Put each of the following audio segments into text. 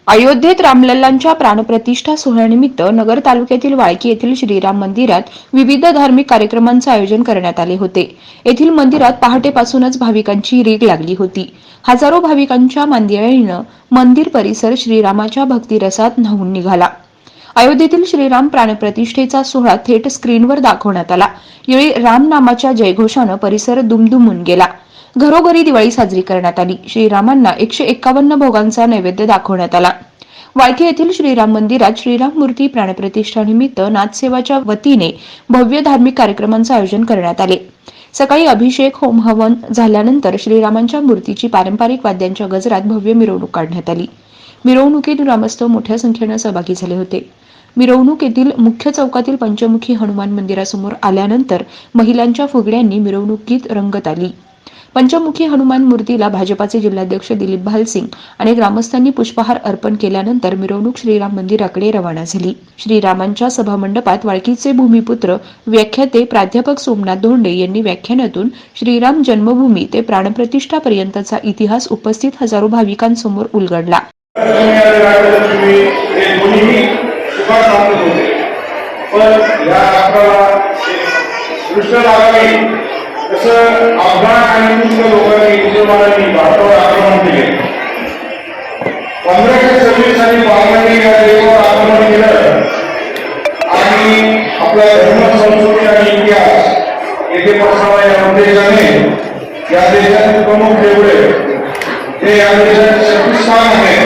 अयोध्येत रामलल्लांच्या प्राणप्रतिष्ठा सोहळ्यानिमित्त नगर तालुक्यातील वाळकी येथील श्रीराम मंदिरात विविध धार्मिक कार्यक्रमांचे आयोजन करण्यात आले होते। येथील मंदिरात पहाटेपासूनच भाविकांची रीघ लागली होती। हजारो भाविकांच्या मांदियाळीनं मंदिर परिसर श्रीरामाच्या भक्तिरसात न्हाऊन निघाला। अयोध्येतील श्रीराम प्राणप्रतिष्ठेचा सोहळा थेट स्क्रीनवर दाखवण्यात आला। यावेळी राम नामाच्या जयघोषानं परिसर दुमदुमून गेला। घरोघरी दिवाळी साजरी करण्यात आली। श्रीरामांना 151 भोगांचा नैवेद्य दाखवण्यात आला। वाळकी येथील श्रीराम मंदिरात श्रीराम मूर्ती प्राणप्रतिष्ठानिमित्त नाथसेवाच्या वतीने भव्य धार्मिक कार्यक्रमांचे आयोजन करण्यात आले। सकाळी अभिषेक होम हवन झाल्यानंतर श्रीरामांच्या मूर्तीची पारंपरिक वाद्यांच्या गजरात भव्य मिरवणूक काढण्यात आली। मिरवणुकीत ग्रामस्थ मोठ्या संख्येने सहभागी झाले होते। मिरवणूक येथील मुख्य चौकातील पंचमुखी हनुमान मंदिरासमोर आल्यानंतर महिलांच्या फुगड्यांनी मिरवणुकीत रंगत आली। पंचमुखी हनुमान मूर्तीला भाजपाचे जिल्हाध्यक्ष दिलीप भालसिंग आणि ग्रामस्थांनी पुष्पहार अर्पण केल्यानंतर मिरवणूक श्रीराम मंदिराकडे रवाना झाली। श्रीरामांच्या सभामंडपात वाळकीचे भूमिपुत्र व्याख्याते प्राध्यापक सोमनाथ धोंडे यांनी व्याख्यानातून श्रीराम जन्मभूमी ते प्राणप्रतिष्ठापर्यंतचा इतिहास उपस्थित हजारो भाविकांसमोर उलगडला। तसं अफगाण आणि तुर्क लोकांनी मुसलमानांनी भारतावर आक्रमण केले। 1526 साली बांगलांनी या देशावर आक्रमण केलं आणि आपला धर्म, संस्कृती आणि इतिहास येथे पसरवा या उद्देशाने या देशाचे प्रमुख देवळे हे या देशाचे शक्तिस्थान आहे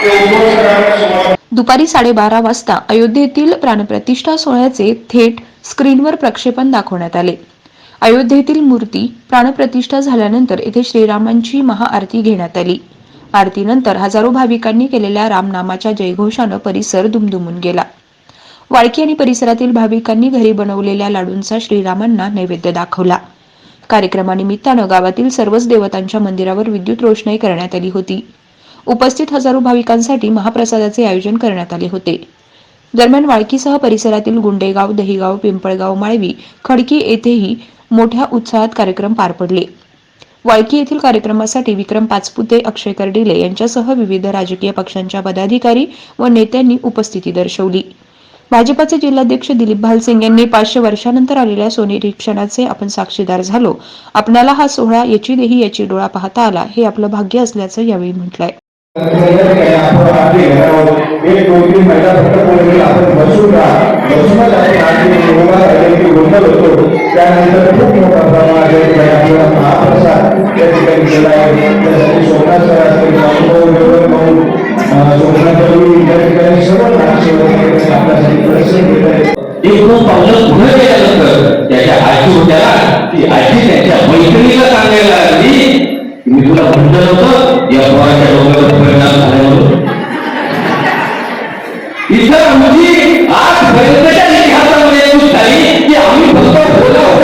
ते उद्ध्वस्त करण्यास सुरुवात। दुपारी 12:30 वाजता अयोध्येतील प्राणप्रतिष्ठा सोहळ्याचे थेट स्क्रीनवर प्रक्षेपण दाखवण्यात आले। अयोध्येतील मूर्ती प्राणप्रतिष्ठा झाल्यानंतर येथे श्रीरामांची महाआरती घेण्यात आली। आरतीनंतर हजारो भाविकांनी केलेल्या रामनामाच्या जयघोषानं परिसर दुमदुमून गेला। वाळकी आणि परिसरातील भाविकांनी घरी बनवलेल्या लाडूंचा श्रीरामांना नैवेद्य दाखवला। कार्यक्रमानिमित्तानं गावातील सर्वच देवतांच्या मंदिरावर विद्युत रोषणाई करण्यात आली होती। उपस्थित हजारो भाविकांसाठी महाप्रसादाचे आयोजन करण्यात आले होते। दरम्यान वाळकीसह परिसरातील गुंडेगाव, दहिगाव, पिंपळगाव, माळवी, खडकी येथेही मोठ्या उत्साहात कार्यक्रम पार पडले। वाळकी येथील कार्यक्रमासाठी विक्रम पाचपुते, अक्षय कर्डिले यांच्यासह विविध राजकीय पक्षांच्या पदाधिकारी व नेत्यांनी उपस्थिती दर्शवली। भाजपाचे जिल्हाध्यक्ष दिलीप भालसिंग यांनी 500 वर्षांनंतर आलेल्या सोनेरी क्षणाचे आपण साक्षीदार झालो। आपणाला हा सोहळा याची देही याची डोळा पाहता आला, हे आपलं भाग्य असल्याचं यावेळी म्हटलंय। त्यानंतर खूप मोठा प्रमाणात महाप्रसाद त्या ठिकाणी केला आहे। त्यासाठी सोमनाथ सर असतील, त्या ठिकाणी सर्व नागसेवक आपल्यासाठी परिश्रम घेत आहेत। एक दोन पावलं पुढे गेल्यानंतर त्याच्या आजी होत्या, ती आजी त्याच्या मैत्रिणीला सांगायला लागली, मी तुला म्हटलं होतं या पोराच्या डोक्यावर परिणाम झाला म्हणून। इथं आमची आजपर्यंतच्या इतिहासामध्ये एक झाली की आम्ही फक्त बोला हो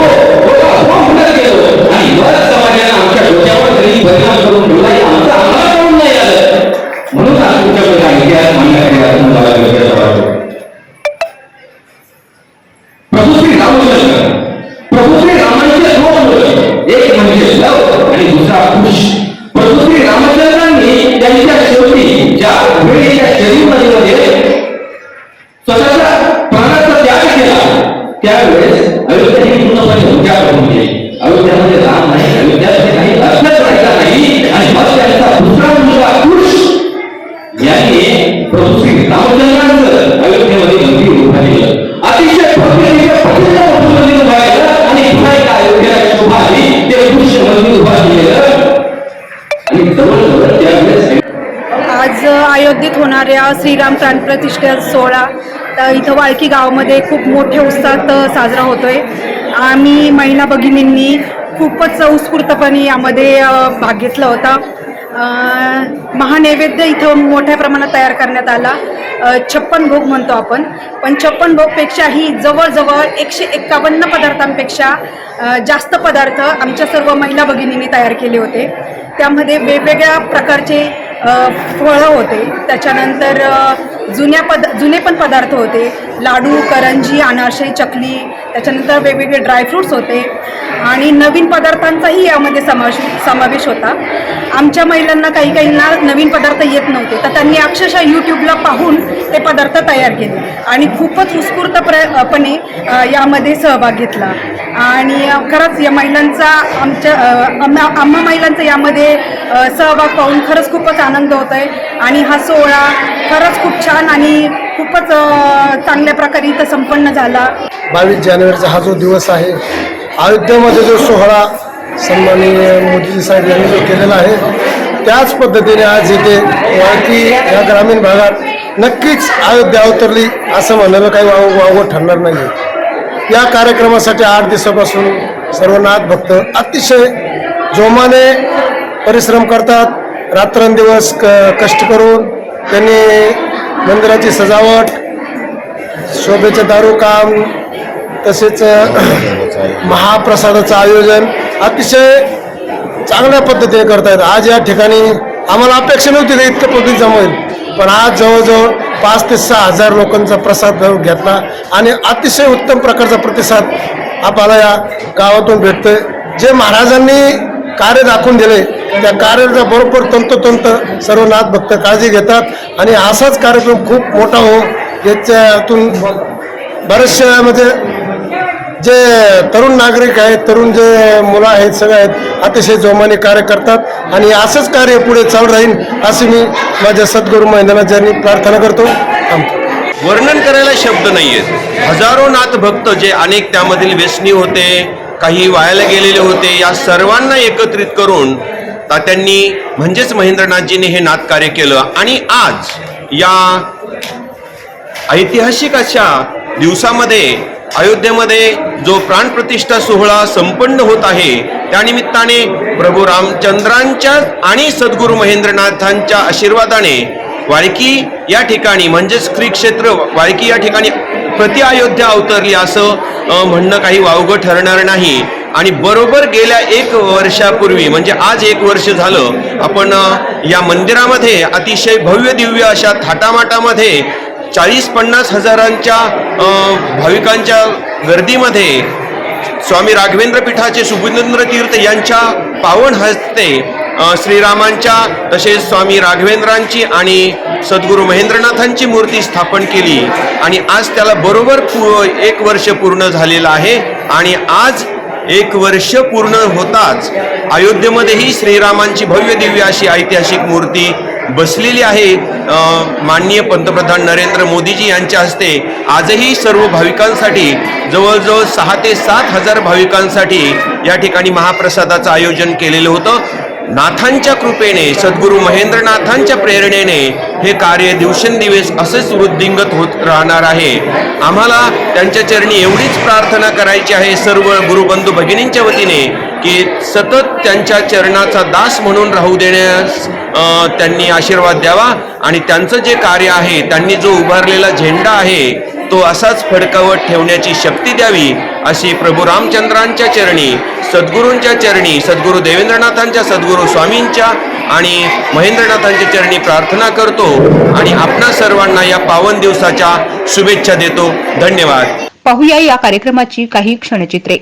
म्हणत गेलो आणि बऱ्याच समाजाने आमच्या डोक्यावर तरी परिणाम करून ठेवला, आमचं आम्हाला कळून नाही आलं, म्हणून आज तुमच्याकडे इतिहास मांडण्यासाठी मला गरजेचं वाटतं। प्रभू श्री रामचंद्र, प्रभू श्री रामांचे दोन मुलं, एक म्हणजे लव आणि दुसरा कुश। प्रभू श्री रामचंद्रांनी त्यांच्या शेवटी ज्या वेळेच्या शरीरमध्ये स्वतःच्या प्राणाचा त्याग केला, त्यावेळेस अयोध्या ही पूर्णपणे उजाड होऊन गेली। अयोध्यामध्ये राम नाही, अयोध्यामध्ये काही अर्थच राहिला नाही आणि मग त्यांचा दुसरा मुलगा कुश यांनी प्रभू श्री रामचंद्रांचं अयोध्येमध्ये मंदिर उभा केलं। अतिशय भव्य मंदिर उभा केलं आणि पुन्हा एका अयोध्येला शोभा आली, ते कुश मंदिर उभा केलेलं आणि जवळजवळ त्यावेळेस आज अयोध्येत होणाऱ्या श्रीराम प्राणप्रतिष्ठा सोहळा इथं वाळकी गावामध्ये खूप मोठ्या उत्साहात साजरा होतोय। आम्ही महिला भगिनींनी खूपच उत्स्फूर्तपणे यामध्ये भाग घेतला होता। महानैवेद्य इथं मोठ्या प्रमाणात तयार करण्यात आला। 56 भोग म्हणतो आपण, पण 56 भोगपेक्षाही जवळजवळ 151 पदार्थांपेक्षा जास्त पदार्थ आमच्या सर्व महिला भगिनींनी तयार केले होते। त्यामध्ये वेगवेगळ्या प्रकारचे फळं होते, त्याच्यानंतर जुने पण पदार्थ होते, लाडू, करंजी, अनारसे, चकली, त्याच्यानंतर वेगवेगळे ड्रायफ्रूट्स होते आणि नवीन पदार्थांचाही यामध्ये समावेश होता. आमच्या महिलांना काहींना नवीन पदार्थ येत नव्हते, तर त्यांनी अक्षरशः यूट्यूबला पाहून ते पदार्थ तयार केले आणि खूपच उत्स्फूर्तपणे यामध्ये सहभाग घेतला. आणि खरंच या महिलांचा आम्हा महिलांचा यामध्ये सहभाग पाहून खरंच खूपच आनंद होत आहे. आणि हा सोहळा खरंच खूप छान आणि खूपच चांगल्या प्रकारे इथं संपन्न झाला. 22 जानेवारीचा हा जो दिवस आहे, अयोध्येमध्ये जो सोहळा सन्माननीय मोदीजी साहेब यांनी जो केलेला आहे, त्याच पद्धतीने आज इथे वाळकी या ग्रामीण भागात नक्कीच अयोध्या अवतरली असं म्हणायला काही वावगं ठरणार नाही. या कार्यक्रमासाठी 8 दिवसापासून सर्व नाथ भक्त अतिशय जोमाने परिश्रम करतात. रात्रंदिवस कष्ट करून त्यांनी मंदिराची सजावट, शोभेचं दारू काम, तसेच महाप्रसादाचं आयोजन अतिशय चांगल्या पद्धतीने करतायत. आज या ठिकाणी आम्हाला अपेक्षा नव्हती की इतकं पब्लिक जमेल, पण आज जवळजवळ 5 ते 6 हजार लोकांचा प्रसाद घेतला आणि अतिशय उत्तम प्रकारचा प्रतिसाद आपल्याला या गावातून भेटतोय. जे महाराजांनी कार्य दाखवून दिले त्या कार्याचा बरोबर तंतोतंत सर्व नाथ भक्त काळजी घेतात आणि असाच कार्यक्रम खूप मोठा हो याच्यातून बरेचशा म्हणजे जे तरुण नागरिक आहेत, तरुण जे मुलं आहेत, सगळे आहेत अतिशय जोमाने कार्य करतात आणि असंच कार्य पुढे चालू राहील अशी मी माझ्या सद्गुरू महेंद्रनाथांनी प्रार्थना करतो. वर्णन करायला शब्द नाही आहेत. हजारो नाथ भक्त जे अनेक त्यामधील व्यसनी होते, काही वायाला गेलेले होते, या सर्वांना एकत्रित करून तात्यांनी म्हणजेच महेंद्रनाथजींनी हे नाथकार्य केलं. आणि आज या ऐतिहासिक अशा दिवसामध्ये अयोध्येमध्ये जो प्राणप्रतिष्ठा सोहळा संपन्न होत आहे, त्यानिमित्ताने प्रभू रामचंद्रांच्या आणि सद्गुरू महेंद्रनाथांच्या आशीर्वादाने वाळकी या ठिकाणी म्हणजेच श्री क्षेत्र वाळकी या ठिकाणी प्रति अयोध्या अवतरली असं म्हणणं काही वावगं ठरणार नाही. आणि बरोबर गेल्या 1 वर्षापूर्वी म्हणजे आज 1 वर्ष झालं आपण या मंदिरामध्ये अतिशय भव्य दिव्य अशा थाटामाटामध्ये 40-50 हजारांच्या भाविकांच्या गर्दीमध्ये स्वामी राघवेंद्र पीठाचे सुबुधेंद्र तीर्थ यांच्या पावन हस्ते श्रीरामांच्या तसेच स्वामी राघवेंद्रांची आणि सद्गुरू महेंद्रनाथांची मूर्ती स्थापन केली. आणि आज त्याला बरोबर 1 वर्ष पूर्ण झालेलं आहे. आणि आज 1 वर्ष पूर्ण होताच अयोध्येमध्येही श्रीरामांची भव्य दिव्य अशी ऐतिहासिक मूर्ती बसलेली आहे. माननीय पंतप्रधान नरेंद्र मोदीजी यांच्या हस्ते आजही सर्व भाविकांसाठी जवळजवळ 6 ते 7 हजार भाविकांसाठी या ठिकाणी महाप्रसादाचं आयोजन केलेलं होतं. नाथांच्या कृपेने, सद्गुरू महेंद्रनाथांच्या प्रेरणेने हे कार्य दिवसेंदिवस असेच वृद्धिंगत होत राहणार आहे. आम्हाला त्यांच्या चरणी एवढीच प्रार्थना करायची आहे सर्व गुरुबंधू भगिनींच्या वतीने की सतत त्यांच्या चरणाचा दास म्हणून राहू देण्यास त्यांनी आशीर्वाद द्यावा आणि त्यांचं जे कार्य आहे, त्यांनी जो उभारलेला झेंडा आहे तो असाच फडकावत ठेवण्याची शक्ती द्यावी अशी प्रभू रामचंद्रांच्या चरणी, सद्गुरूंच्या चरणी, सद्गुरू देवेंद्रनाथांच्या, सद्गुरू स्वामींच्या आणि महेंद्रनाथांच्या चरणी प्रार्थना करतो आणि आपणा सर्वांना या पावन दिवसाच्या शुभेच्छा देतो. धन्यवाद. पाहूया या कार्यक्रमाची काही क्षणचित्रे.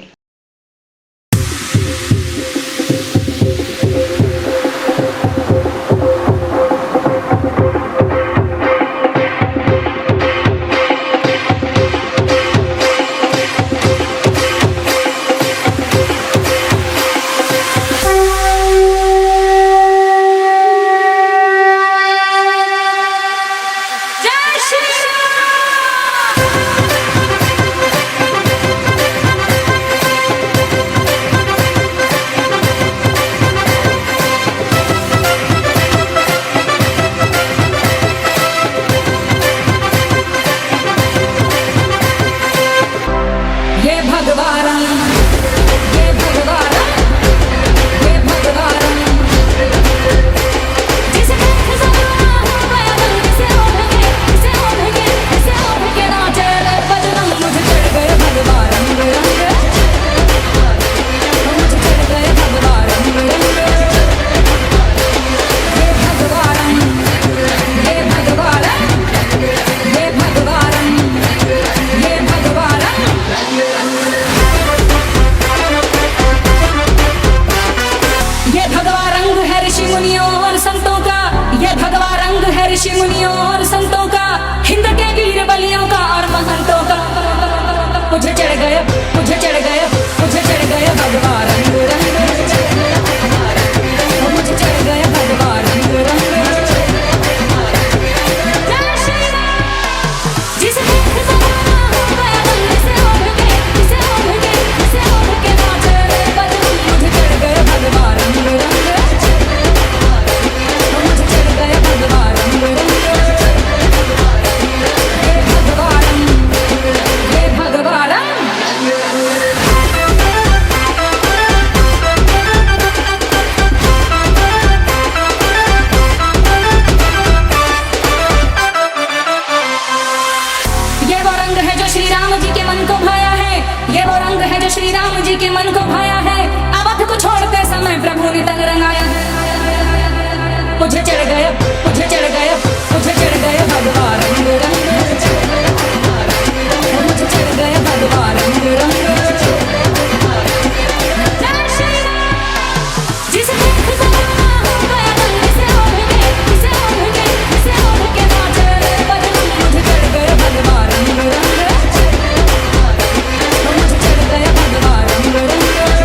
मुझे चढ़ गया मुझे चढ़ गया मुझे चढ़ गया भगवा रंग रंग मुझे चढ़ गया भगवा रंग रंग जिसे देख जमाना हो गया रंग से ओढ़ के नाचे बदन मुझे चढ़ गया भगवा रंग रंग मुझे चढ़ गया भगवा रंग रंग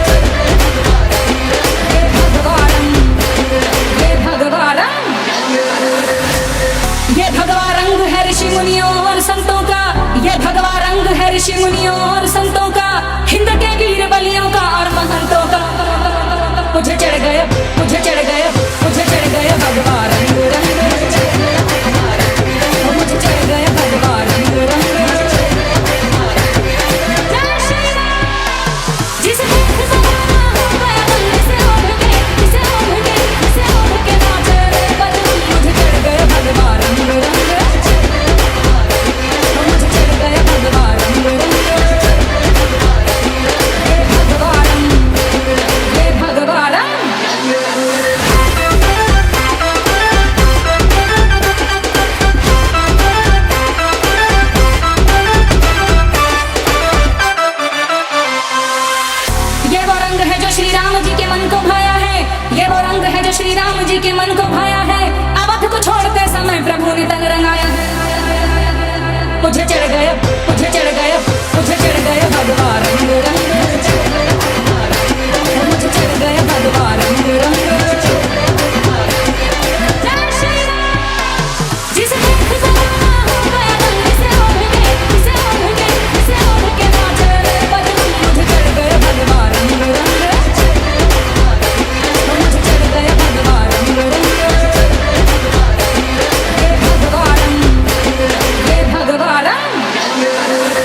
ये भगवा रंग है ऋषि मुनियों और संतों का, ये भगवा रंग है ऋषि मुनियों और संतों का, हिंद के वीर बलियों का और महंतों का। मुझे चढ़ गया मुझे चढ़ गया मुझे चढ़ गया भगवा रंग रंग मुझे चढ़ गया भगवा रंग रंग जिसे देख जमाना हो गया रंग से ओढ़ के नाचे बदन मुझे चढ़ गया भगवा रंग रंग मुझे चढ़ गया भगवा रंग रंग ये भगवा रंग ये भगवा रंग ये वो रंग है जो श्री राम जी के मन को भाया है, ये वो रंग है जो श्री राम जी के मन को भाया है। अवध को छोड़ते समय प्रभु ने तन रंगाया। मुझे चढ़ गया मुझे चढ़ गया मुझे चढ़ गया भगवा रंग रंग मुझे चढ़ गया भगवा रंग रंग जिसे देख जमाना हो गया रंग से ओढ़ के नाचे बदन मुझे चढ़ गया भगवा रंग रंग मुझे चढ़ गया भगवा रंग रंग ये भगवा रंग ये भगवा रंग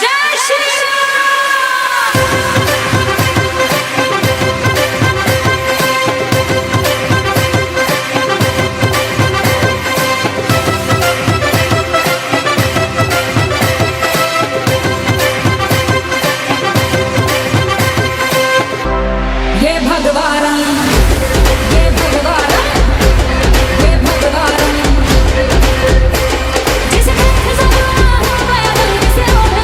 जय श्री ये भगवा रंग ये भगवा रंग ये भगवा रंग जिसे देख जमाना हो गया रंग से ओढ़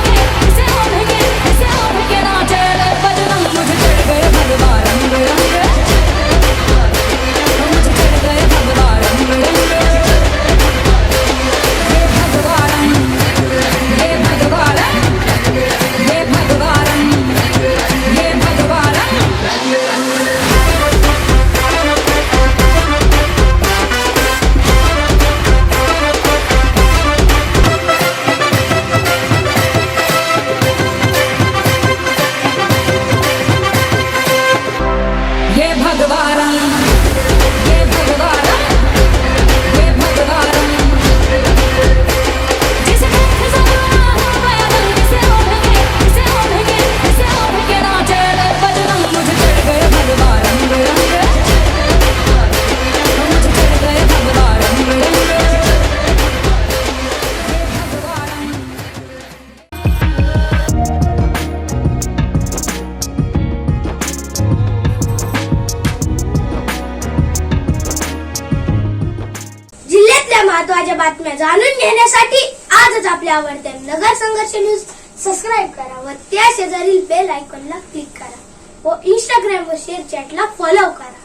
के नाचे बदन मुझे चढ़ गया भगवा रंग रंग मुझे चढ़ गया भगवा रंग रंग ये भगवा रंग ये भगवा रंग ये भगवा रंग ये भगवा रंग ये भगवा रंग ये भगवा रंग ये भगवा रंग जिसे देख जमाना हो गया रंग से ओढ़ के नाचे बदन मुझे चढ़ गया भगवा रंग रंग मुझे चढ़ गया भगवा रंग रंग ये भगवा रंग जिल्ह्यातल्या महत्त्वाच्या बातम्या जाणून घेण्यासाठी आजच आपल्या आवडत्या नगर संघर्ष न्यूज सबस्क्राईब करा व त्या शेजारील बेल आयकॉनला क्लिक करा व इंस्टाग्राम व शेअर चॅटला फॉलो करा.